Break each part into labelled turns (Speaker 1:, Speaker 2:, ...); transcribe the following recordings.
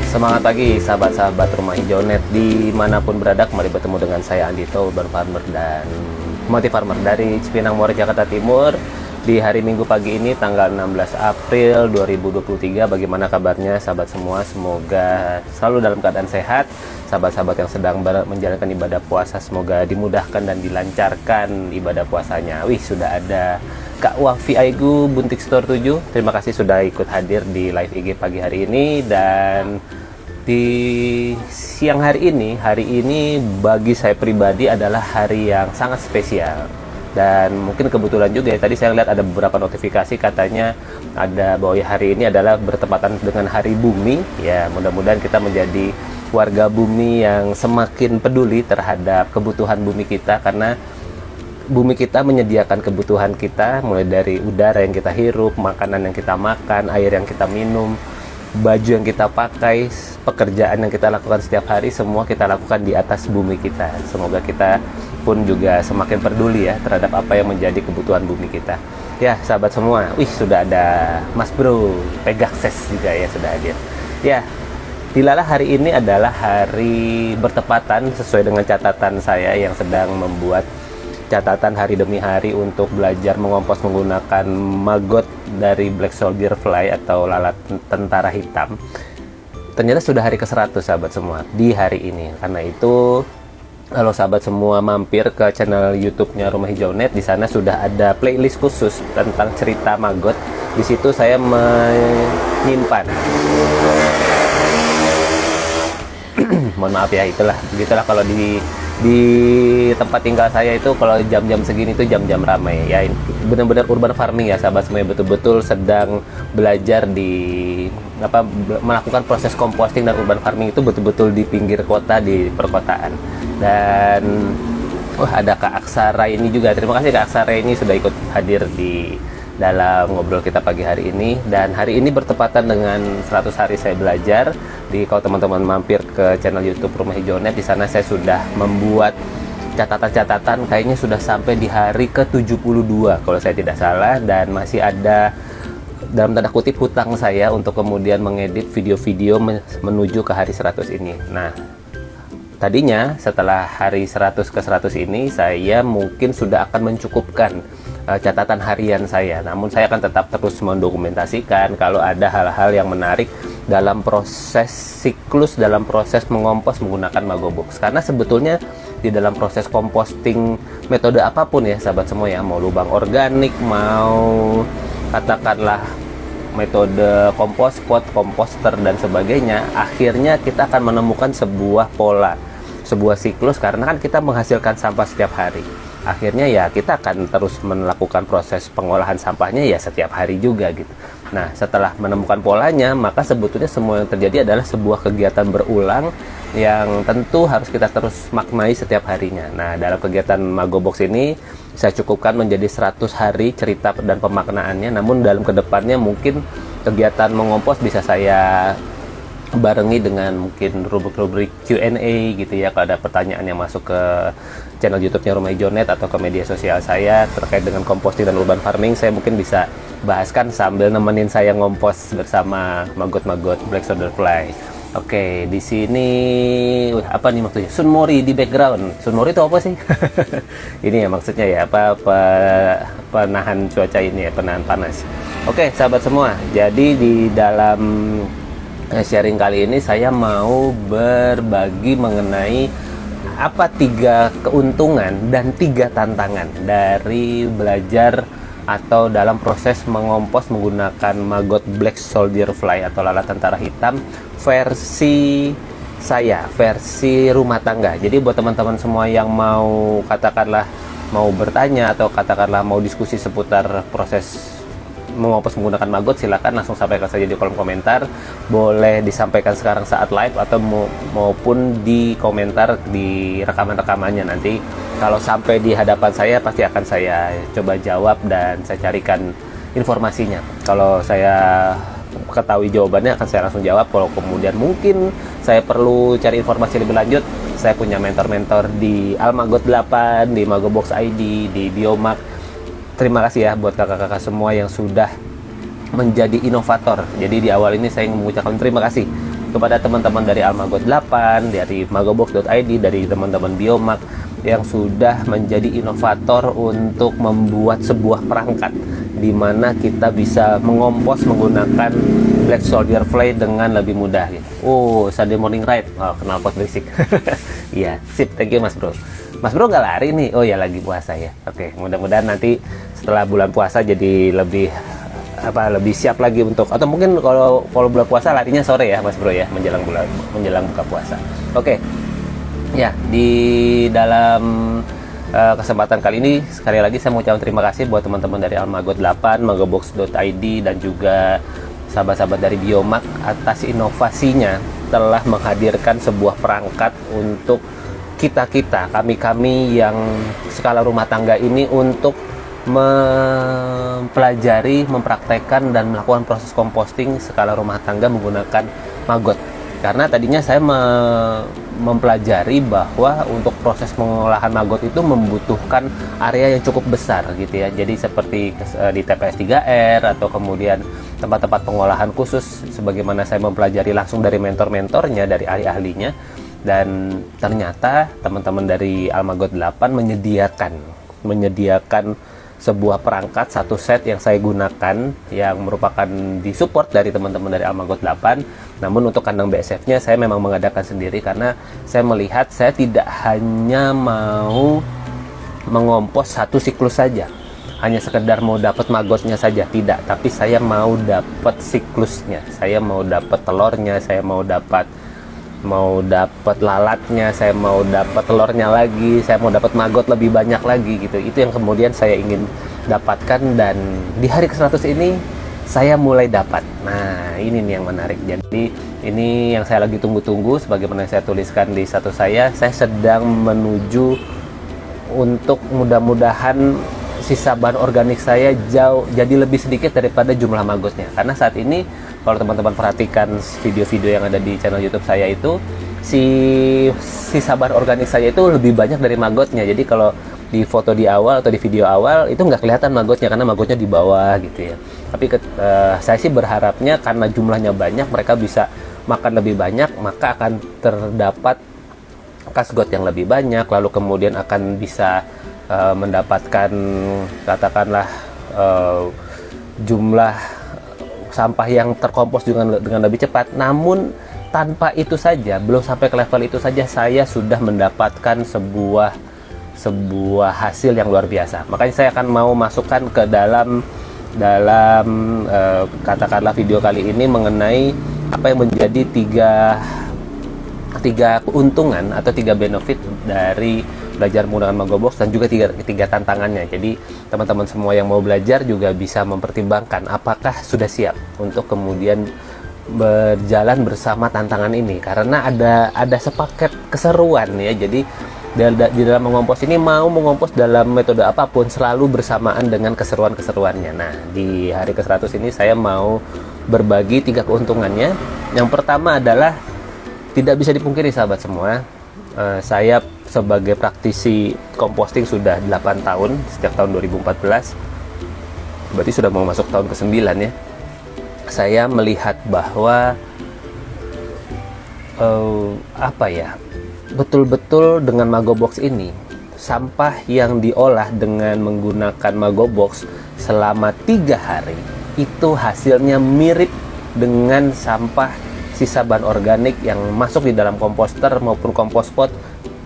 Speaker 1: Semangat pagi sahabat-sahabat Rumah Hijau Net dimanapun berada, kembali bertemu dengan saya Andito, urban farmer dan motif farmer dari Cipinang Muara, Jakarta Timur. Di hari Minggu pagi ini tanggal 16 April 2023. Bagaimana kabarnya sahabat semua? Semoga selalu dalam keadaan sehat. Sahabat-sahabat yang sedang menjalankan ibadah puasa, semoga dimudahkan dan dilancarkan ibadah puasanya. Wih, sudah ada Kak Wafi Aigu Buntik Store 7. Terima kasih sudah ikut hadir di live IG pagi hari ini. Dan di siang hari ini bagi saya pribadi adalah hari yang sangat spesial. Dan mungkin kebetulan juga ya, tadi saya lihat ada beberapa notifikasi katanya ada bahwa hari ini adalah bertepatan dengan Hari Bumi. Ya, mudah-mudahan kita menjadi warga bumi yang semakin peduli terhadap kebutuhan bumi kita, karena bumi kita menyediakan kebutuhan kita, mulai dari udara yang kita hirup, makanan yang kita makan, air yang kita minum, baju yang kita pakai, pekerjaan yang kita lakukan setiap hari, semua kita lakukan di atas bumi kita. Semoga kita pun juga semakin peduli ya terhadap apa yang menjadi kebutuhan bumi kita. Ya sahabat semua, wih sudah ada Mas Bro Pegasus juga ya sudah hadir. Ya, dilala hari ini adalah hari bertepatan sesuai dengan catatan saya yang sedang membuat catatan hari demi hari untuk belajar mengompos menggunakan maggot dari Black Soldier Fly atau lalat tentara hitam. Ternyata sudah hari ke-100 sahabat semua di hari ini. Karena itu kalau sahabat semua mampir ke channel YouTube-nya Rumah Hijau Net, di sana sudah ada playlist khusus tentang cerita maggot. Di situ saya menyimpan mohon maaf ya, begitulah kalau di tempat tinggal saya itu kalau jam-jam segini itu jam-jam ramai ya. Benar-benar urban farming ya sahabat semua, betul-betul sedang belajar melakukan proses composting dan urban farming itu betul-betul di pinggir kota, di perkotaan. Dan ada Kak Aksara ini juga. Terima kasih Kak Aksara ini sudah ikut hadir di dalam ngobrol kita pagi hari ini. Dan hari ini bertepatan dengan 100 hari saya belajar. Kalau teman-teman mampir ke channel YouTube Rumah Hijau Net, di sana saya sudah membuat catatan-catatan, kayaknya sudah sampai di hari ke-72 kalau saya tidak salah, dan masih ada dalam tanda kutip hutang saya untuk kemudian mengedit video-video menuju ke hari 100 ini. Nah, tadinya setelah hari 100 ke 100 ini saya mungkin sudah akan mencukupkan catatan harian saya. Namun saya akan tetap terus mendokumentasikan kalau ada hal-hal yang menarik dalam proses siklus, dalam proses mengompos menggunakan Magobox. Karena sebetulnya di dalam proses composting metode apapun ya sahabat semua ya, mau lubang organik, mau katakanlah metode kompos pot, komposter dan sebagainya, akhirnya kita akan menemukan sebuah pola, sebuah siklus, karena kan kita menghasilkan sampah setiap hari. Akhirnya ya kita akan terus melakukan proses pengolahan sampahnya ya setiap hari juga gitu. Nah, setelah menemukan polanya, maka sebetulnya semua yang terjadi adalah sebuah kegiatan berulang yang tentu harus kita terus maknai setiap harinya. Nah, dalam kegiatan Magobox ini saya cukupkan menjadi 100 hari cerita dan pemaknaannya. Namun dalam kedepannya mungkin kegiatan mengompos bisa saya barengi dengan mungkin rubrik-rubrik Q&A gitu ya, kalau ada pertanyaan yang masuk ke channel YouTube-nya Rumah Hijau Net atau ke media sosial saya terkait dengan composting dan urban farming, saya mungkin bisa bahaskan sambil nemenin saya ngompos bersama maggot-maggot Black Soldier Fly. Oke, di sini apa nih maksudnya? Sunmori di background. Sunmori itu apa sih? Ini ya maksudnya ya, penahan cuaca ini ya, penahan panas. Oke, sahabat semua. Jadi di dalam sharing kali ini saya mau berbagi mengenai apa 3 keuntungan dan 3 tantangan dari belajar atau dalam proses mengompos menggunakan maggot Black Soldier Fly atau lalat tentara hitam versi saya, versi rumah tangga. Jadi buat teman-teman semua yang mau katakanlah mau bertanya atau katakanlah mau diskusi seputar proses mengompos menggunakan maggot, silakan langsung sampaikan saja di kolom komentar. Boleh disampaikan sekarang saat live atau maupun di komentar di rekaman-rekamannya. Nanti kalau sampai di hadapan saya pasti akan saya coba jawab dan saya carikan informasinya. Kalau saya ketahui jawabannya akan saya langsung jawab. Kalau kemudian mungkin saya perlu cari informasi lebih lanjut, saya punya mentor-mentor di Almagot 8, di Magobox ID, di Biomak. Terima kasih ya buat kakak-kakak semua yang sudah menjadi inovator. Jadi di awal ini saya ingin mengucapkan terima kasih kepada teman-teman dari Almagot 8, dari magobox.id, dari teman-teman Biomak yang sudah menjadi inovator untuk membuat sebuah perangkat di mana kita bisa mengompos menggunakan Black Soldier Fly dengan lebih mudah gitu. Oh, Sunday morning ride. Oh, knalpot berisik. Iya, sip. Thank you Mas Bro. Mas Bro nggak lari nih? Oh ya, lagi puasa ya. Oke, mudah-mudahan nanti setelah bulan puasa jadi lebih siap lagi untuk, atau mungkin kalau bulan puasa larinya sore ya Mas Bro ya, menjelang buka puasa. Oke. Ya, di dalam kesempatan kali ini sekali lagi saya mau ucapkan terima kasih buat teman-teman dari Almagot 8, magobox.id, dan juga sahabat-sahabat dari Biomak atas inovasinya telah menghadirkan sebuah perangkat untuk kami yang skala rumah tangga ini untuk mempelajari, mempraktekkan, dan melakukan proses composting skala rumah tangga menggunakan maggot. Karena tadinya saya mempelajari bahwa untuk proses pengolahan maggot itu membutuhkan area yang cukup besar gitu ya. Jadi seperti di TPS 3R atau kemudian tempat-tempat pengolahan khusus, sebagaimana saya mempelajari langsung dari mentor-mentornya, dari ahli-ahlinya. Dan ternyata teman-teman dari Almagot 8 menyediakan sebuah perangkat, satu set yang saya gunakan, yang merupakan disupport dari teman-teman dari Almagot 8. Namun untuk kandang BSF-nya saya memang mengadakan sendiri, karena saya melihat saya tidak hanya mau mengompos satu siklus saja, hanya sekedar mau dapat maggotnya saja, tidak, tapi saya mau dapat siklusnya, saya mau dapat telurnya, saya mau dapat lalatnya, saya mau dapat telurnya lagi, saya mau dapat maggot lebih banyak lagi gitu. Itu yang kemudian saya ingin dapatkan, dan di hari ke-100 ini saya mulai dapat. Nah, ini nih yang menarik. Jadi ini yang saya lagi tunggu-tunggu, sebagaimana saya tuliskan di status saya sedang menuju untuk mudah-mudahan sisa bahan organik saya jadi lebih sedikit daripada jumlah maggotnya. Karena saat ini kalau teman-teman perhatikan video-video yang ada di channel YouTube saya itu, sisa bahan organik saya itu lebih banyak dari maggotnya. Jadi kalau di foto di awal atau di video awal itu nggak kelihatan maggotnya, karena maggotnya di bawah gitu ya. Tapi saya sih berharapnya karena jumlahnya banyak, mereka bisa makan lebih banyak, maka akan terdapat kasgot yang lebih banyak, lalu kemudian akan bisa mendapatkan katakanlah jumlah sampah yang terkompos dengan lebih cepat. Namun tanpa itu saja, belum sampai ke level itu saja, saya sudah mendapatkan sebuah hasil yang luar biasa. Makanya saya akan mau masukkan ke dalam katakanlah video kali ini mengenai apa yang menjadi tiga keuntungan atau 3 benefit dari belajar menggunakan Magobox, dan juga tiga tantangannya. Jadi teman-teman semua yang mau belajar juga bisa mempertimbangkan apakah sudah siap untuk kemudian berjalan bersama tantangan ini, karena ada sepaket keseruan ya. Jadi di dalam mengompos ini, mau mengompos dalam metode apapun selalu bersamaan dengan keseruan-keseruannya. Nah, di hari ke-100 ini saya mau berbagi 3 keuntungannya. Yang pertama adalah, tidak bisa dipungkiri sahabat semua, saya sebagai praktisi composting sudah 8 tahun, sejak tahun 2014, berarti sudah mau masuk tahun ke-9 ya. Saya melihat bahwa betul-betul dengan Magobox ini, sampah yang diolah dengan menggunakan Magobox selama 3 hari itu hasilnya mirip dengan sampah sisa bahan organik yang masuk di dalam komposter maupun kompos pot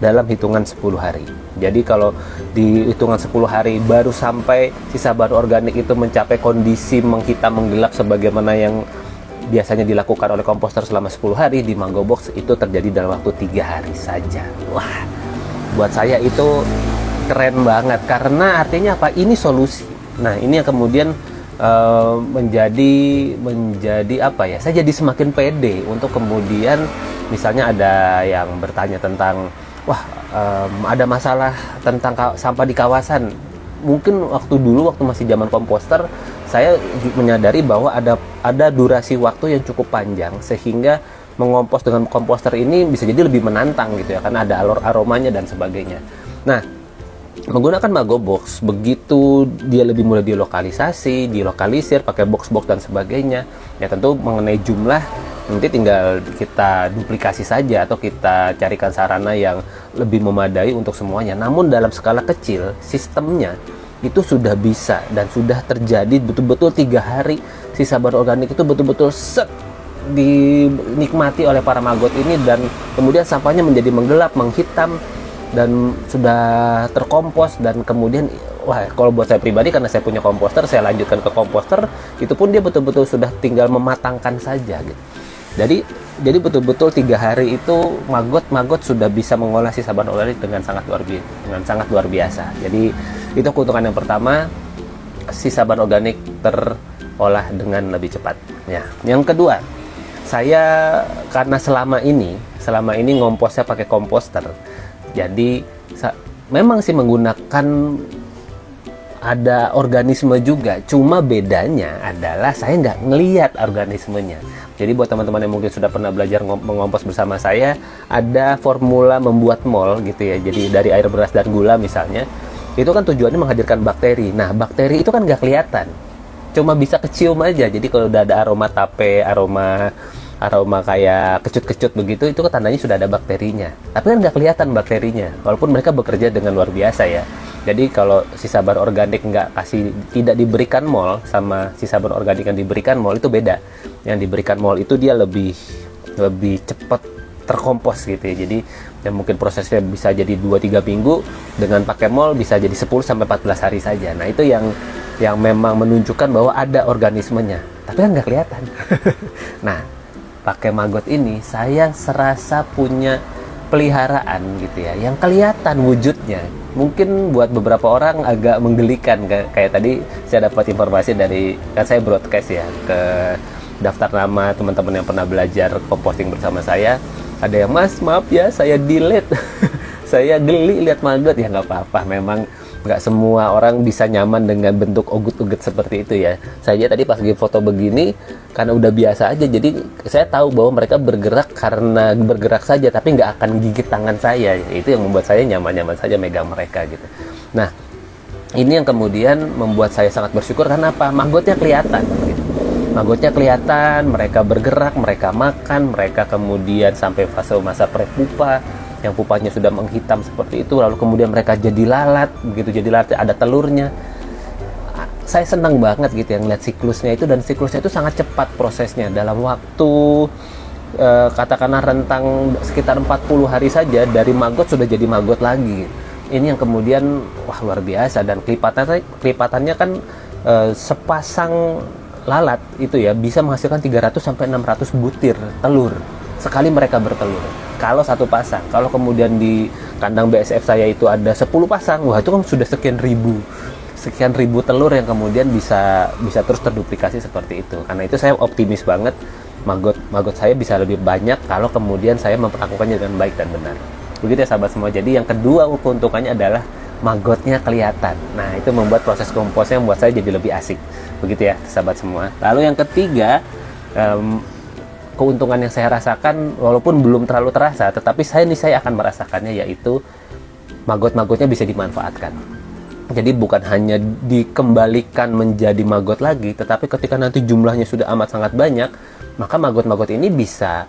Speaker 1: dalam hitungan 10 hari. Jadi kalau di hitungan 10 hari baru sampai sisa bahan organik itu mencapai kondisi menghitam menggelap sebagaimana yang biasanya dilakukan oleh komposter selama 10 hari, di Magobox itu terjadi dalam waktu 3 hari saja. Wah, buat saya itu keren banget, karena artinya apa? Ini solusi. Nah, ini yang kemudian menjadi apa ya? Saya jadi semakin pede untuk kemudian misalnya ada yang bertanya tentang ada masalah tentang sampah di kawasan. Mungkin waktu masih zaman komposter, saya menyadari bahwa ada durasi waktu yang cukup panjang, sehingga mengompos dengan komposter ini bisa jadi lebih menantang gitu ya, karena ada aromanya dan sebagainya. Nah, menggunakan Magobox, begitu dia lebih mudah dilokalisir pakai box-box dan sebagainya. Ya tentu mengenai jumlah Nanti tinggal kita duplikasi saja atau kita carikan sarana yang lebih memadai untuk semuanya. Namun dalam skala kecil, sistemnya itu sudah bisa dan sudah terjadi betul-betul 3 hari si sabon organik itu betul-betul set dinikmati oleh para maggot ini, dan kemudian sampahnya menjadi menggelap, menghitam, dan sudah terkompos. Dan kemudian wah, kalau buat saya pribadi, karena saya punya komposter, saya lanjutkan ke komposter, itu pun dia betul-betul sudah tinggal mematangkan saja gitu. Jadi betul-betul 3 hari itu maggot sudah bisa mengolah si sabun organik dengan sangat luar biasa. Jadi itu keuntungan yang pertama, si sabun organik terolah dengan lebih cepat. Ya, yang kedua, saya karena selama ini ngomposnya pakai komposter, jadi memang sih menggunakan ada organisme juga, cuma bedanya adalah saya nggak ngelihat organismenya. Jadi buat teman-teman yang mungkin sudah pernah belajar mengompos bersama saya, ada formula membuat mol gitu ya. Jadi dari air, beras, dan gula misalnya, itu kan tujuannya menghadirkan bakteri. Nah, bakteri itu kan nggak kelihatan, cuma bisa kecium aja. Jadi kalau udah ada aroma tape, aroma kayak kecut-kecut begitu, itu tandanya sudah ada bakterinya. Tapi kan nggak kelihatan bakterinya, walaupun mereka bekerja dengan luar biasa ya. Jadi kalau si sabun organik tidak diberikan mol sama si sabun organik yang diberikan mol itu beda. Yang diberikan mol itu dia lebih cepat terkompos gitu ya. Jadi yang mungkin prosesnya bisa jadi 2-3 minggu, dengan pakai mol bisa jadi 10-14 hari saja. Nah, itu yang memang menunjukkan bahwa ada organismenya, tapi kan nggak kelihatan. Nah, pakai maggot ini saya serasa punya peliharaan gitu ya, yang kelihatan wujudnya. Mungkin buat beberapa orang agak menggelikan, kayak tadi saya dapat informasi dari, kan saya broadcast ya ke daftar nama teman-teman yang pernah belajar composting bersama saya. Ada yang, "Mas, maaf ya, saya delete." Saya geli lihat maggot. Ya nggak apa-apa, memang nggak semua orang bisa nyaman dengan bentuk ugut-ugut seperti itu ya. Saya tadi pas foto begini, karena udah biasa aja, jadi saya tahu bahwa mereka bergerak karena bergerak saja, tapi nggak akan gigit tangan saya. Itu yang membuat saya nyaman-nyaman saja megang mereka gitu. Nah, ini yang kemudian membuat saya sangat bersyukur. Karena apa? Maggotnya kelihatan gitu. Maggotnya kelihatan, mereka bergerak, mereka makan, mereka kemudian sampai fase masa prepupa, yang pupanya sudah menghitam seperti itu, lalu kemudian mereka jadi lalat, begitu jadi lalat ada telurnya. Saya senang banget gitu yang lihat siklusnya itu, dan siklusnya itu sangat cepat prosesnya. Dalam waktu katakanlah rentang sekitar 40 hari saja, dari maggot sudah jadi maggot lagi. Ini yang kemudian wah, luar biasa. Dan kelipatannya kan sepasang lalat itu ya bisa menghasilkan 300-600 butir telur sekali mereka bertelur. Kalau satu pasang, kalau kemudian di kandang BSF saya itu ada 10 pasang, wah itu kan sudah sekian ribu telur yang kemudian bisa terus terduplikasi seperti itu. Karena itu saya optimis banget maggot saya bisa lebih banyak kalau kemudian saya memperlakukannya dengan baik dan benar. Begitu ya sahabat semua. Jadi yang kedua keuntungannya adalah maggotnya kelihatan. Nah, itu membuat proses komposnya membuat saya jadi lebih asik. Begitu ya sahabat semua. Lalu yang ketiga, keuntungan yang saya rasakan walaupun belum terlalu terasa, tetapi saya akan merasakannya, yaitu maggot-maggotnya bisa dimanfaatkan. Jadi bukan hanya dikembalikan menjadi maggot lagi, tetapi ketika nanti jumlahnya sudah amat sangat banyak, maka maggot-maggot ini bisa,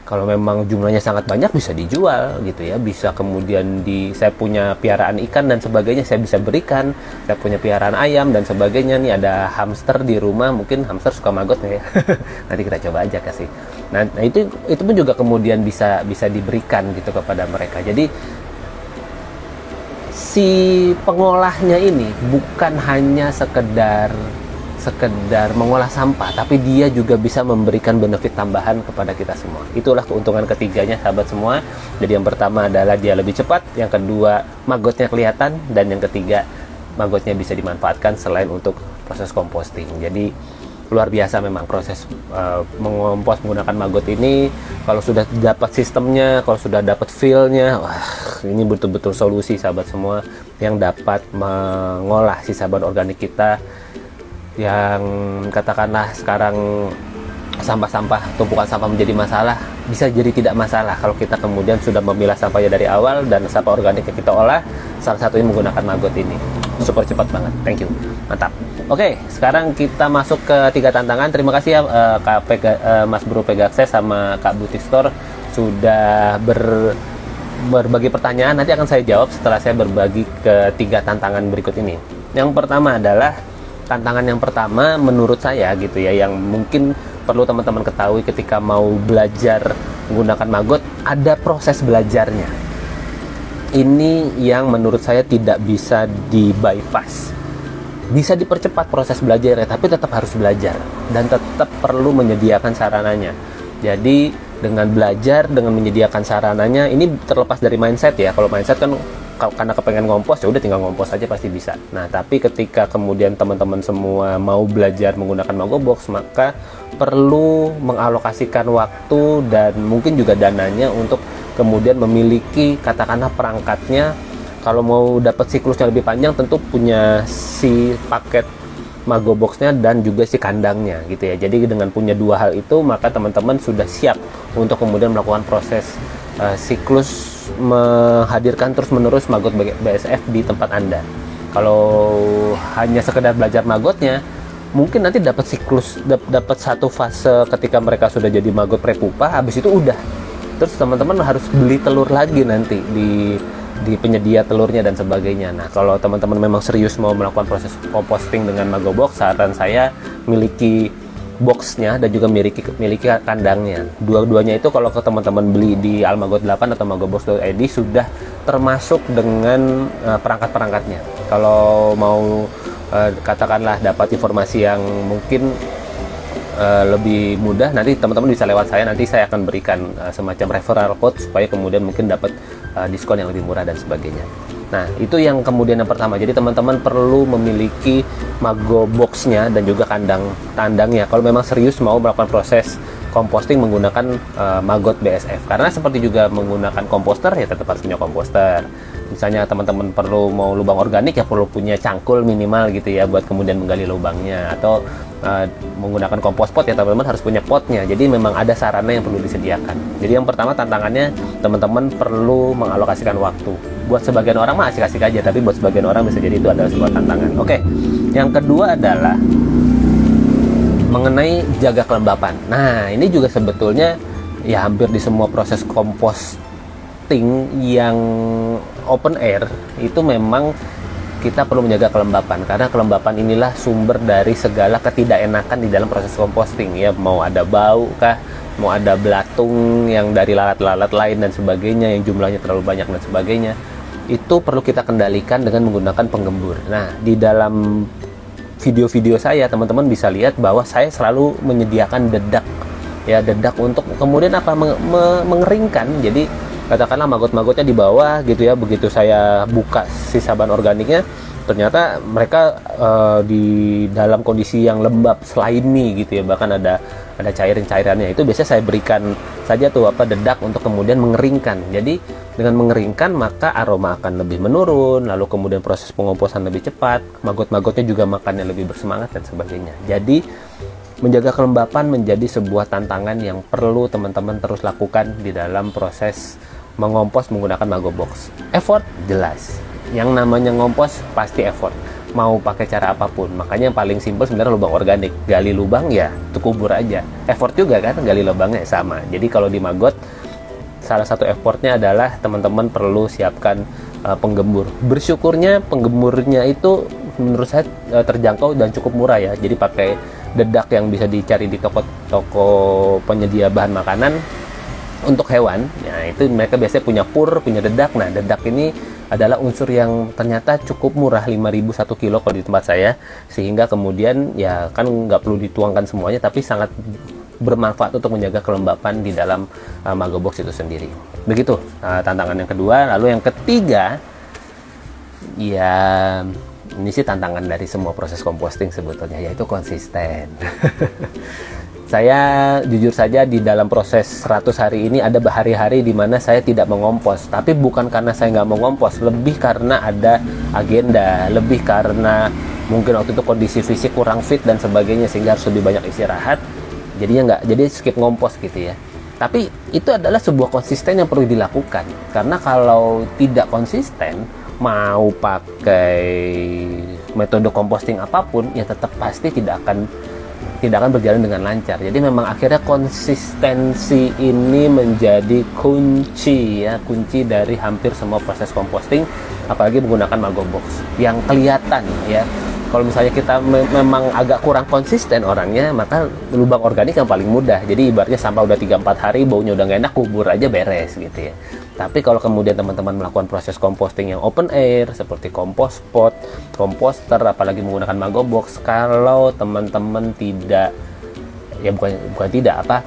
Speaker 1: kalau memang jumlahnya sangat banyak, bisa dijual gitu ya. Bisa kemudian saya punya piaraan ikan dan sebagainya, saya bisa berikan. Saya punya piaraan ayam dan sebagainya. Nih ada hamster di rumah, mungkin hamster suka maggot ya. Nanti kita coba aja kasih. Nah itu pun juga kemudian bisa diberikan gitu kepada mereka. Jadi si pengolahnya ini bukan hanya sekedar mengolah sampah, tapi dia juga bisa memberikan benefit tambahan kepada kita semua. Itulah keuntungan ketiganya sahabat semua. Jadi yang pertama adalah dia lebih cepat, yang kedua maggotnya kelihatan, dan yang ketiga maggotnya bisa dimanfaatkan selain untuk proses composting. Jadi luar biasa memang proses mengompos menggunakan maggot ini. Kalau sudah dapat sistemnya, kalau sudah dapat feel-nya, wah, ini betul-betul solusi sahabat semua yang dapat mengolah si sabun organik kita yang katakanlah sekarang tumpukan sampah menjadi masalah, bisa jadi tidak masalah kalau kita kemudian sudah memilah sampahnya dari awal, dan sampah organik yang kita olah salah satunya menggunakan maggot ini. super cepat banget. Thank you, mantap. Oke, sekarang kita masuk ke 3 tantangan. Terima kasih ya Mas Bro Pegasus sama Kak Butik Store sudah berbagi pertanyaan. Nanti akan saya jawab setelah saya berbagi ke 3 tantangan berikut ini. Yang pertama adalah tantangan yang pertama menurut saya gitu ya, yang mungkin perlu teman-teman ketahui ketika mau belajar menggunakan maggot, ada proses belajarnya. Ini yang menurut saya tidak bisa di bypass. Bisa dipercepat proses belajarnya, tapi tetap harus belajar dan tetap perlu menyediakan sarananya. Jadi dengan belajar, dengan menyediakan sarananya, ini terlepas dari mindset ya. Kalau mindset kan karena kepengen ngompos, ya udah tinggal ngompos aja pasti bisa. Nah, tapi ketika kemudian teman-teman semua mau belajar menggunakan Magobox, maka perlu mengalokasikan waktu dan mungkin juga dananya untuk kemudian memiliki katakanlah perangkatnya. Kalau mau dapat siklusnya lebih panjang, tentu punya si paket Magoboxnya dan juga si kandangnya gitu ya. Jadi dengan punya 2 hal itu, maka teman-teman sudah siap untuk kemudian melakukan proses siklus menghadirkan terus-menerus maggot BSF di tempat Anda. Kalau hanya sekedar belajar maggotnya, mungkin nanti dapat siklus, dapat satu fase ketika mereka sudah jadi maggot prepupa, habis itu udah. Terus teman-teman harus beli telur lagi nanti di penyedia telurnya dan sebagainya. Nah, kalau teman-teman memang serius mau melakukan proses composting dengan Magobox, saran saya miliki boxnya dan juga miliki kandangnya. Dua-duanya itu kalau ke teman-teman beli di Almagot 8 atau magobox.id sudah termasuk dengan perangkat-perangkatnya. Kalau mau katakanlah dapat informasi yang mungkin lebih mudah, nanti teman-teman bisa lewat saya, nanti saya akan berikan semacam referral code supaya kemudian mungkin dapat diskon yang lebih murah dan sebagainya. Nah, itu yang kemudian yang pertama. Jadi teman-teman perlu memiliki Magobox-nya dan juga kandangnya kalau memang serius mau melakukan proses composting menggunakan maggot BSF. Karena seperti juga menggunakan komposter, ya tetap harus punya komposter. Misalnya teman-teman perlu mau lubang organik, ya perlu punya cangkul minimal gitu ya buat kemudian menggali lubangnya. Atau menggunakan kompos pot, ya teman-teman harus punya potnya. Jadi memang ada sarana yang perlu disediakan. Jadi yang pertama tantangannya, teman-teman perlu mengalokasikan waktu. Buat sebagian orang mah asik-asik aja, tapi buat sebagian orang bisa jadi itu adalah sebuah tantangan. Oke, yang kedua adalah mengenai jaga kelembapan. Nah, ini juga sebetulnya ya hampir di semua proses composting yang open air itu memang kita perlu menjaga kelembapan, karena kelembapan inilah sumber dari segala ketidakenakan di dalam proses composting ya. Mau ada bau kah, mau ada belatung yang dari lalat-lalat lain dan sebagainya yang jumlahnya terlalu banyak dan sebagainya, itu perlu kita kendalikan dengan menggunakan penggembur. Nah, di dalam video-video saya teman-teman bisa lihat bahwa saya selalu menyediakan dedak ya, dedak untuk kemudian apa mengeringkan. Jadi katakanlah maggot-maggotnya di bawah gitu ya, begitu saya buka sisa bahan organiknya, ternyata mereka di dalam kondisi yang lembab, slimy gitu ya, bahkan ada cairan-cairannya. Itu biasanya saya berikan saja tuh dedak untuk kemudian mengeringkan. Jadi dengan mengeringkan maka aroma akan lebih menurun, lalu kemudian proses pengomposan lebih cepat, maggot-maggotnya juga makannya lebih bersemangat dan sebagainya. Jadi menjaga kelembapan menjadi sebuah tantangan yang perlu teman-teman terus lakukan di dalam proses mengompos menggunakan Magobox. Effort jelas, yang namanya ngompos pasti effort, mau pakai cara apapun. Makanya yang paling simpel sebenarnya lubang organik, gali lubang ya itu kubur aja, effort juga kan, gali lubangnya sama. Jadi kalau di maggot salah satu effortnya adalah teman-teman perlu siapkan penggembur. Bersyukurnya penggemburnya itu menurut saya terjangkau dan cukup murah ya. Jadi pakai dedak yang bisa dicari di toko-toko penyedia bahan makanan untuk hewan. Nah, itu mereka biasanya punya punya dedak. Nah, dedak ini adalah unsur yang ternyata cukup murah, 5.000 1 kilo kalau di tempat saya, sehingga kemudian ya kan nggak perlu dituangkan semuanya, tapi sangat bermanfaat untuk menjaga kelembapan di dalam Magobox itu sendiri. Begitu tantangan yang kedua. Lalu yang ketiga, ya ini sih tantangan dari semua proses composting sebetulnya, yaitu konsisten. Saya jujur saja di dalam proses 100 hari ini ada hari-hari di mana saya tidak mengompos, tapi bukan karena saya nggak mau ngompos, lebih karena ada agenda, lebih karena mungkin waktu itu kondisi fisik kurang fit dan sebagainya, sehingga harus lebih banyak istirahat, jadinya nggak, jadi skip ngompos gitu ya. Tapi itu adalah sebuah konsisten yang perlu dilakukan, karena kalau tidak konsisten mau pakai metode composting apapun, ya tetap pasti tidak akan berjalan dengan lancar. Jadi memang akhirnya konsistensi ini menjadi kunci dari hampir semua proses composting, apalagi menggunakan Magobox yang kelihatan ya. Kalau misalnya kita memang agak kurang konsisten orangnya, maka lubang organik yang paling mudah. Jadi ibaratnya sampah udah 3-4 hari baunya udah gak enak, kubur aja beres gitu ya. Tapi kalau kemudian teman-teman melakukan proses composting yang open air seperti compost pot, komposter, apalagi menggunakan Magobox, kalau teman-teman tidak, ya bukan tidak apa,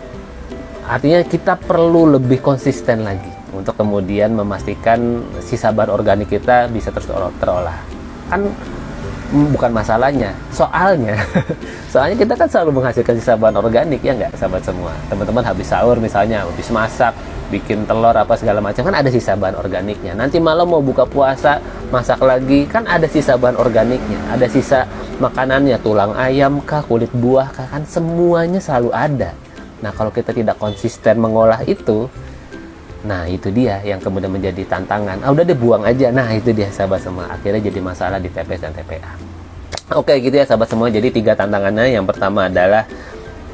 Speaker 1: artinya kita perlu lebih konsisten lagi untuk kemudian memastikan sisa bahan organik kita bisa terus terolah. Kan bukan masalahnya, soalnya kita kan selalu menghasilkan sisa bahan organik, ya nggak sahabat semua. Teman-teman habis sahur misalnya, habis masak, bikin telur apa segala macam, kan ada sisa bahan organiknya. Nanti malam mau buka puasa, masak lagi, kan ada sisa bahan organiknya, ada sisa makanannya, tulang ayam kah, kulit buah kah, kan semuanya selalu ada. Nah kalau kita tidak konsisten mengolah itu, nah itu dia yang kemudian menjadi tantangan. Udah deh buang aja. Nah itu dia sahabat semua, akhirnya jadi masalah di TPS dan TPA. Oke gitu ya sahabat semua. Jadi 3 tantangannya. Yang pertama adalah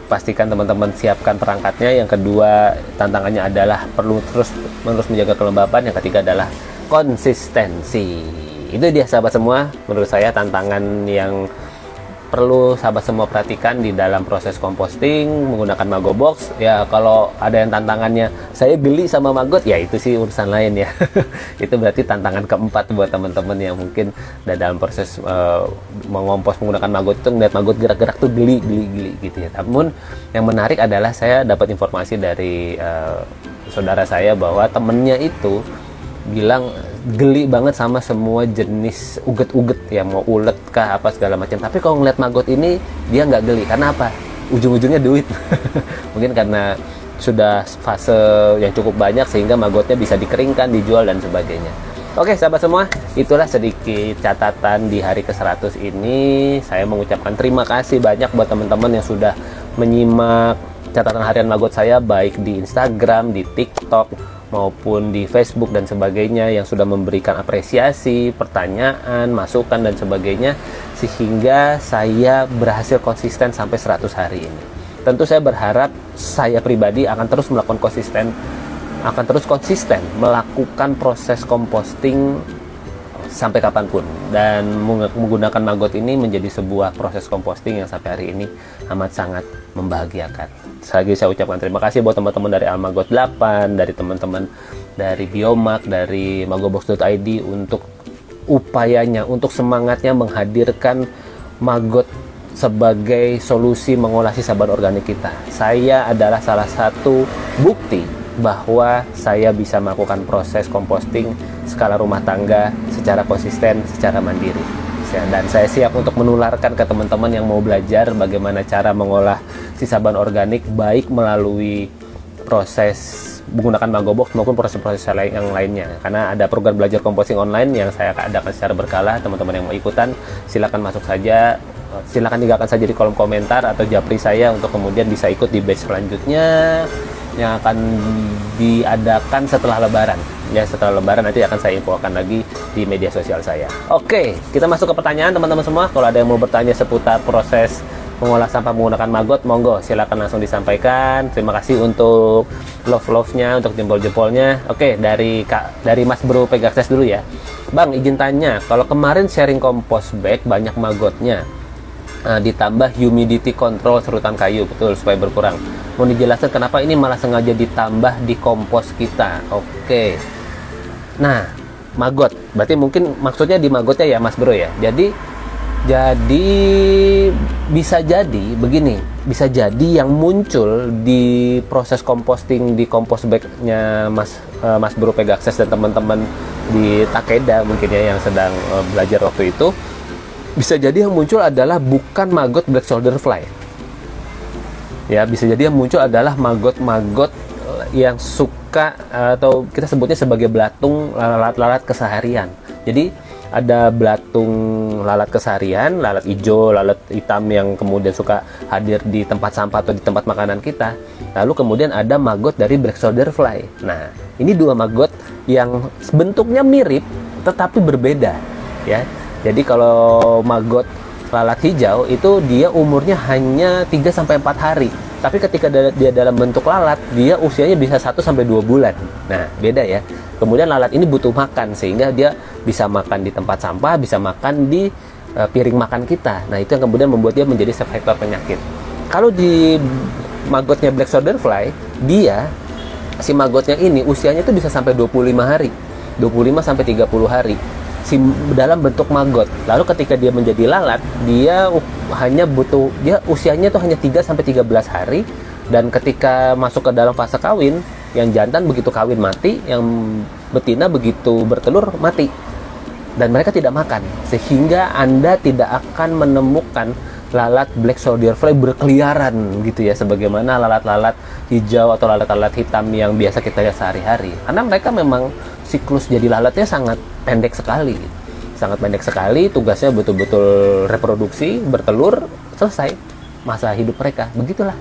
Speaker 1: pastikan teman-teman siapkan perangkatnya. Yang kedua tantangannya adalah perlu terus menjaga kelembapan. Yang ketiga adalah konsistensi. Itu dia sahabat semua, menurut saya tantangan yang perlu sahabat semua perhatikan di dalam proses composting menggunakan Magobox. Ya kalau ada yang tantangannya saya geli sama maggot, ya itu sih urusan lain ya. Itu berarti tantangan keempat buat teman-teman yang mungkin dalam proses mengompos menggunakan maggot itu ngeliat maggot gerak-gerak tuh geli gitu ya. Namun yang menarik adalah saya dapat informasi dari saudara saya bahwa temennya itu bilang geli banget sama semua jenis uget-uget ya, mau ulet kah apa segala macam. Tapi kalau ngeliat maggot ini dia nggak geli. Karena apa? Ujung-ujungnya duit. Mungkin karena sudah fase yang cukup banyak sehingga maggotnya bisa dikeringkan, dijual dan sebagainya. Oke sahabat semua, itulah sedikit catatan di hari ke-100 ini. Saya mengucapkan terima kasih banyak buat teman-teman yang sudah menyimak catatan harian maggot saya, baik di Instagram, di TikTok, maupun di Facebook dan sebagainya, yang sudah memberikan apresiasi, pertanyaan, masukan dan sebagainya, sehingga saya berhasil konsisten sampai 100 hari ini. Tentu saya berharap saya pribadi akan terus konsisten melakukan proses composting sampai kapanpun, dan menggunakan maggot ini menjadi sebuah proses composting yang sampai hari ini amat sangat membahagiakan. Sekali lagi saya ucapkan terima kasih buat teman-teman dari Almagot 8, dari teman-teman dari Biomark, dari magobox.id untuk upayanya, untuk semangatnya menghadirkan maggot sebagai solusi mengolah sisa bahan organik kita. Saya adalah salah satu bukti bahwa saya bisa melakukan proses composting skala rumah tangga secara konsisten, secara mandiri. Dan saya siap untuk menularkan ke teman-teman yang mau belajar bagaimana cara mengolah sisa bahan organik, baik melalui proses menggunakan Magobox maupun proses-proses yang lainnya. Karena ada program belajar composting online yang saya adakan secara berkala. Teman-teman yang mau ikutan, silakan masuk saja. Silakan tinggalkan saja di kolom komentar atau japri saya untuk kemudian bisa ikut di batch selanjutnya yang akan diadakan setelah Lebaran. Ya, setelah Lebaran nanti akan saya infokan lagi di media sosial saya. Oke, kita masuk ke pertanyaan teman-teman semua. Kalau ada yang mau bertanya seputar proses mengolah sampah menggunakan maggot, monggo silakan langsung disampaikan. Terima kasih untuk love-nya, untuk jempol-jempolnya. Oke, dari Mas Bro Pegasus dulu ya. Bang, izin tanya, kalau kemarin sharing compost bag banyak maggotnya, ditambah humidity control serutan kayu, betul, supaya berkurang. Mau dijelaskan kenapa ini malah sengaja ditambah di kompos kita? Oke. Nah, maggot, berarti mungkin maksudnya di maggotnya ya Mas Bro ya. Jadi bisa jadi begini, bisa jadi yang muncul di proses composting di compost bag-nya Mas Bro Pegasus dan teman-teman di Takeda mungkin ya yang sedang belajar waktu itu, bisa jadi yang muncul adalah bukan maggot black shoulder fly. Ya, bisa jadi yang muncul adalah maggot-maggot yang suka atau kita sebutnya sebagai belatung lalat-lalat keseharian. Jadi ada belatung lalat keseharian, lalat hijau, lalat hitam yang kemudian suka hadir di tempat sampah atau di tempat makanan kita. Lalu kemudian ada maggot dari black shoulder fly. Nah, ini dua maggot yang bentuknya mirip, tetapi berbeda ya. Jadi kalau maggot lalat hijau itu dia umurnya hanya 3-4 hari. Tapi ketika dia dalam bentuk lalat, dia usianya bisa 1-2 bulan. Nah, beda ya. Kemudian lalat ini butuh makan, sehingga dia bisa makan di tempat sampah, bisa makan di piring makan kita. Nah, itu yang kemudian membuat dia menjadi vektor penyakit. Kalau di maggotnya black soldier fly, si maggotnya ini usianya itu bisa sampai 25 hari. 25-30 hari. Dalam bentuk maggot. Lalu ketika dia menjadi lalat, dia usianya tuh hanya 3-13 hari, dan ketika masuk ke dalam fase kawin, yang jantan begitu kawin mati, yang betina begitu bertelur mati. Dan mereka tidak makan, sehingga Anda tidak akan menemukan lalat black soldier fly berkeliaran gitu ya, sebagaimana lalat-lalat hijau atau lalat-lalat hitam yang biasa kita lihat sehari-hari. Karena mereka memang siklus jadi lalatnya sangat pendek sekali. Sangat pendek sekali, tugasnya betul-betul reproduksi, bertelur, selesai masa hidup mereka. Begitulah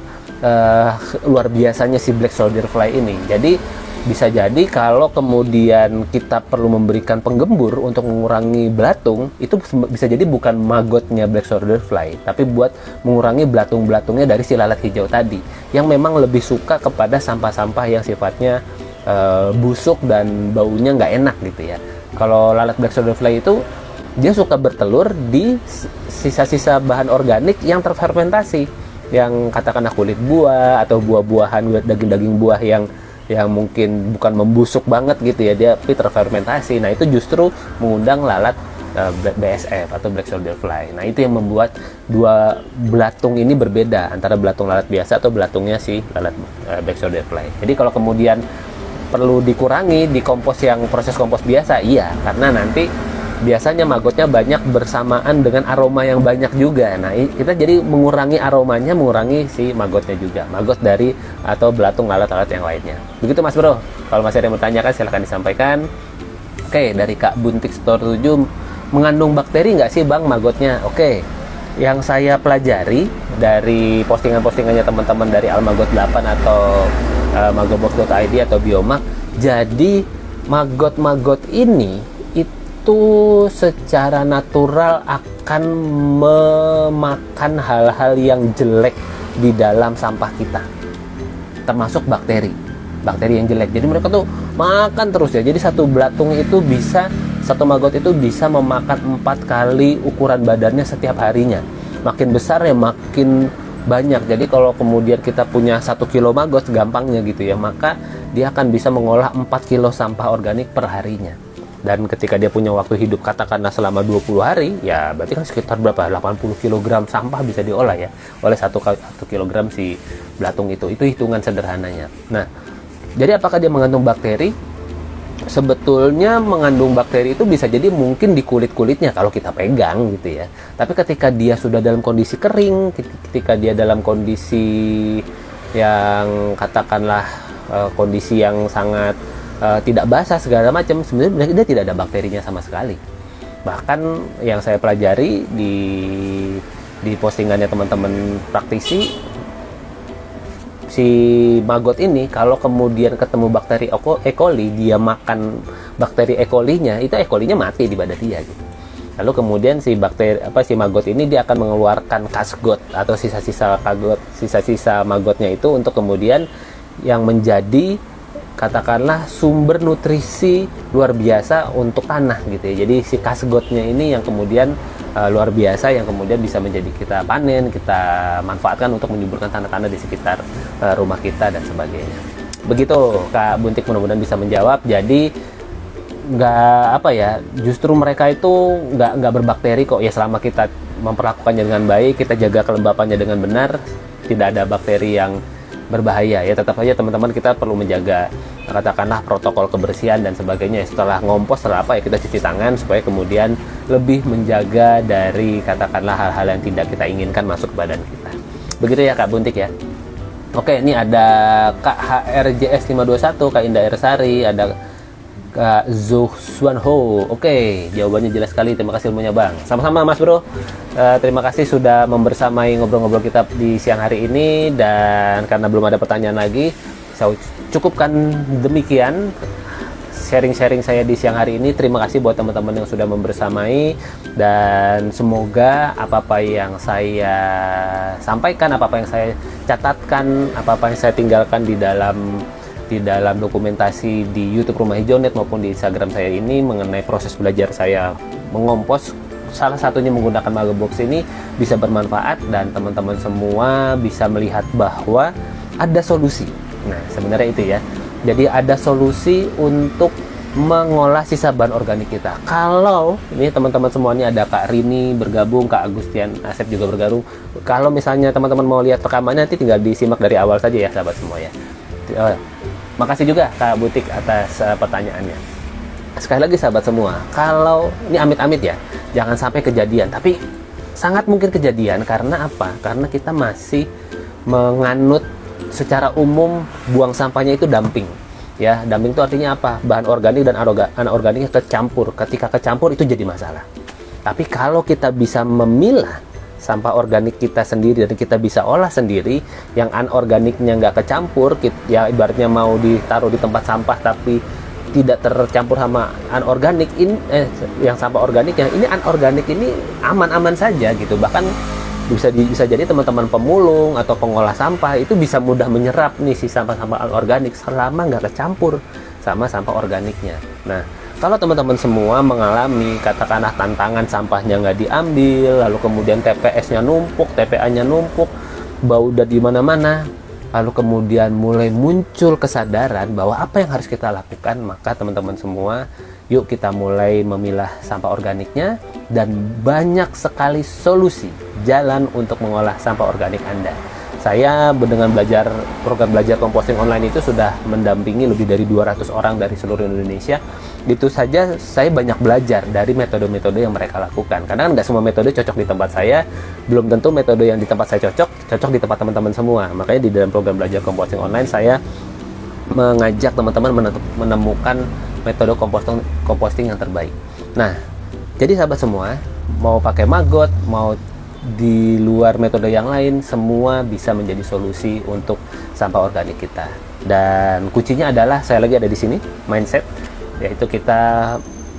Speaker 1: luar biasanya si black soldier fly ini. Jadi bisa jadi kalau kemudian kita perlu memberikan penggembur untuk mengurangi belatung, itu bisa jadi bukan maggotnya black soldier fly, tapi buat mengurangi belatung-belatungnya dari si lalat hijau tadi, yang memang lebih suka kepada sampah-sampah yang sifatnya busuk dan baunya nggak enak gitu ya. Kalau lalat black soldier fly itu dia suka bertelur di sisa-sisa bahan organik yang terfermentasi, yang katakanlah kulit buah atau buah-buahan, daging-daging buah yang mungkin bukan membusuk banget gitu ya, dia tapi terfermentasi. Nah, itu justru mengundang lalat BSF atau black soldier fly. Nah, itu yang membuat dua belatung ini berbeda antara belatung lalat biasa atau belatungnya si lalat black soldier fly. Jadi kalau kemudian perlu dikurangi di kompos yang proses kompos biasa, iya, karena nanti biasanya maggotnya banyak bersamaan dengan aroma yang banyak juga. Nah, kita jadi mengurangi aromanya, mengurangi si maggotnya juga, maggot dari atau belatung lalat-lalat yang lainnya. Begitu Mas Bro. Kalau masih ada yang bertanyakan silahkan disampaikan. Oke, dari Kak Buntik Store 7, mengandung bakteri nggak sih Bang maggotnya? Oke, yang saya pelajari dari postingan-postingannya teman-teman dari Almagot 8 atau magobox.id atau Biomak, jadi maggot-maggot ini itu secara natural akan memakan hal-hal yang jelek di dalam sampah kita, termasuk bakteri yang jelek. Jadi mereka tuh makan terus ya. Jadi satu maggot itu bisa memakan 4 kali ukuran badannya setiap harinya. Makin besar ya makin banyak. Jadi kalau kemudian kita punya 1 kilo maggot, gampangnya gitu ya, maka dia akan bisa mengolah 4 kilo sampah organik per harinya. Dan ketika dia punya waktu hidup katakanlah selama 20 hari, ya berarti kan sekitar berapa? 80 kg sampah bisa diolah ya oleh 1 kg si belatung itu. Itu hitungan sederhananya. Nah, jadi apakah dia mengandung bakteri? Sebetulnya mengandung bakteri itu bisa jadi mungkin di kulit-kulitnya kalau kita pegang gitu ya. Tapi ketika dia sudah dalam kondisi kering, ketika dia dalam kondisi yang katakanlah kondisi yang sangat tidak basah segala macam, sebenarnya dia tidak ada bakterinya sama sekali. Bahkan yang saya pelajari di postingannya teman-teman praktisi, si maggot ini kalau kemudian ketemu bakteri E. coli, dia makan bakteri E. coli-nya, itu E. coli-nya mati di badan dia gitu. Lalu kemudian si maggot ini dia akan mengeluarkan kasgot atau sisa-sisa maggotnya itu untuk kemudian yang menjadi katakanlah sumber nutrisi luar biasa untuk tanah gitu ya. Jadi si kasgotnya ini yang kemudian luar biasa, yang kemudian bisa menjadi kita panen, kita manfaatkan untuk menyuburkan tanah-tanah di sekitar rumah kita dan sebagainya. Begitu Kak Buntik, mudah-mudahan bisa menjawab. Jadi justru mereka itu nggak berbakteri kok ya, selama kita memperlakukannya dengan baik, kita jaga kelembapannya dengan benar, tidak ada bakteri yang berbahaya ya. Tetap saja teman-teman kita perlu menjaga katakanlah protokol kebersihan dan sebagainya. Setelah ngompos, setelah apa ya, kita cuci tangan supaya kemudian lebih menjaga dari katakanlah hal-hal yang tidak kita inginkan masuk ke badan kita. Begitu ya Kak Buntik ya. Oke, ini ada Kak HRJS 521, Kak Indah Ersari, ada Kak Zuhswanho. Oke, jawabannya jelas sekali. Terima kasih ilmunya Bang. Sama-sama Mas Bro. Terima kasih sudah membersamai ngobrol-ngobrol kita di siang hari ini. Dan karena belum ada pertanyaan lagi, saya cukupkan demikian sharing-sharing saya di siang hari ini. Terima kasih buat teman-teman yang sudah membersamai, dan semoga apa-apa yang saya sampaikan, apa-apa yang saya catatkan, apa-apa yang saya tinggalkan di dalam dokumentasi di YouTube Rumah Hijau Net maupun di Instagram saya ini mengenai proses belajar saya mengompos, salah satunya menggunakan Magobox ini, bisa bermanfaat dan teman-teman semua bisa melihat bahwa ada solusi. Nah, sebenarnya itu ya. Jadi ada solusi untuk mengolah sisa bahan organik kita. Kalau ini teman-teman semua ini ada Kak Rini bergabung, Kak Agustian Asep juga bergabung. Kalau misalnya teman-teman mau lihat rekamannya, nanti tinggal disimak dari awal saja ya sahabat semua ya. Makasih juga Kak Butik atas pertanyaannya. Sekali lagi sahabat semua, kalau ini amit-amit ya, jangan sampai kejadian. Tapi sangat mungkin kejadian karena apa? Karena kita masih menganut secara umum buang sampahnya itu dumping. Ya, dumping itu artinya apa? Bahan organik dan anorganiknya kecampur. Ketika kecampur itu jadi masalah. Tapi kalau kita bisa memilah sampah organik kita sendiri dan kita bisa olah sendiri, yang anorganiknya nggak kecampur, ya ibaratnya mau ditaruh di tempat sampah tapi tidak tercampur sama anorganik, yang sampah organiknya, ini anorganik ini aman-aman saja gitu. Bahkan bisa jadi teman-teman pemulung atau pengolah sampah itu bisa mudah menyerap nih si sampah-sampah anorganik selama nggak kecampur sama sampah organiknya. Nah, kalau teman-teman semua mengalami katakanlah tantangan sampahnya nggak diambil, lalu kemudian TPS-nya numpuk, TPA-nya numpuk, bau udah di mana-mana, lalu kemudian mulai muncul kesadaran bahwa apa yang harus kita lakukan, maka teman-teman semua, yuk kita mulai memilah sampah organiknya, dan banyak sekali solusi jalan untuk mengolah sampah organik Anda. Saya dengan program belajar komposting online itu sudah mendampingi lebih dari 200 orang dari seluruh Indonesia. Itu saja saya banyak belajar dari metode-metode yang mereka lakukan. Karena nggak semua metode cocok di tempat saya, belum tentu metode yang di tempat saya cocok di tempat teman-teman semua. Makanya di dalam program belajar komposting online saya mengajak teman-teman menemukan metode komposting yang terbaik. Nah, jadi sahabat semua, mau pakai maggot, mau di luar metode yang lain, semua bisa menjadi solusi untuk sampah organik kita. Dan kuncinya adalah, saya lagi ada di sini, mindset, yaitu kita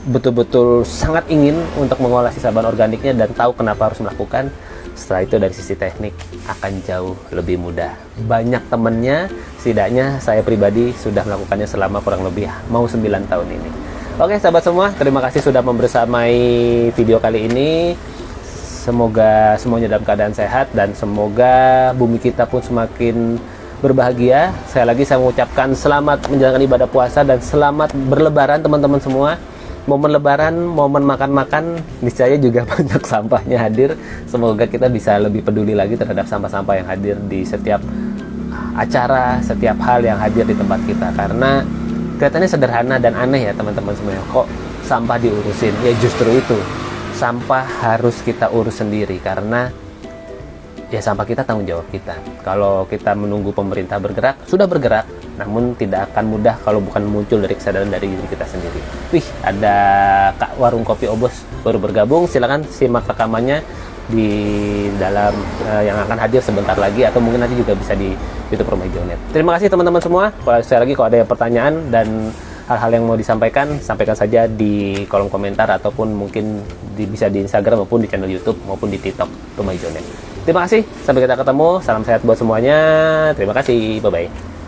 Speaker 1: betul-betul sangat ingin untuk mengolah sisa bahan organiknya dan tahu kenapa harus melakukan. Setelah itu dari sisi teknik akan jauh lebih mudah. Banyak temennya, setidaknya saya pribadi sudah melakukannya selama kurang lebih mau 9 tahun ini. Oke sahabat semua, terima kasih sudah membersamai video kali ini. Semoga semuanya dalam keadaan sehat dan semoga bumi kita pun semakin berbahagia. Saya mengucapkan selamat menjalankan ibadah puasa dan selamat berlebaran teman-teman semua. Momen lebaran, momen makan-makan, niscaya juga banyak sampahnya hadir. Semoga kita bisa lebih peduli lagi terhadap sampah-sampah yang hadir di setiap acara, setiap hal yang hadir di tempat kita. Karena kelihatannya sederhana dan aneh ya teman-teman semuanya, kok sampah diurusin. Ya justru itu, sampah harus kita urus sendiri karena ya sampah kita tanggung jawab kita. Kalau kita menunggu pemerintah bergerak, sudah bergerak, namun tidak akan mudah kalau bukan muncul dari kesadaran dari diri kita sendiri. Wih, ada Kak Warung Kopi Obos baru bergabung, silakan simak rekamannya di dalam yang akan hadir sebentar lagi, atau mungkin nanti juga bisa di YouTube Rumah Hijau Net. Terima kasih teman-teman semua. Sekali lagi, kalau ada pertanyaan dan hal-hal yang mau disampaikan, sampaikan saja di kolom komentar ataupun mungkin bisa di Instagram maupun di channel YouTube maupun di TikTok Rumah Hijau Net. Terima kasih, sampai kita ketemu. Salam sehat buat semuanya. Terima kasih, bye-bye.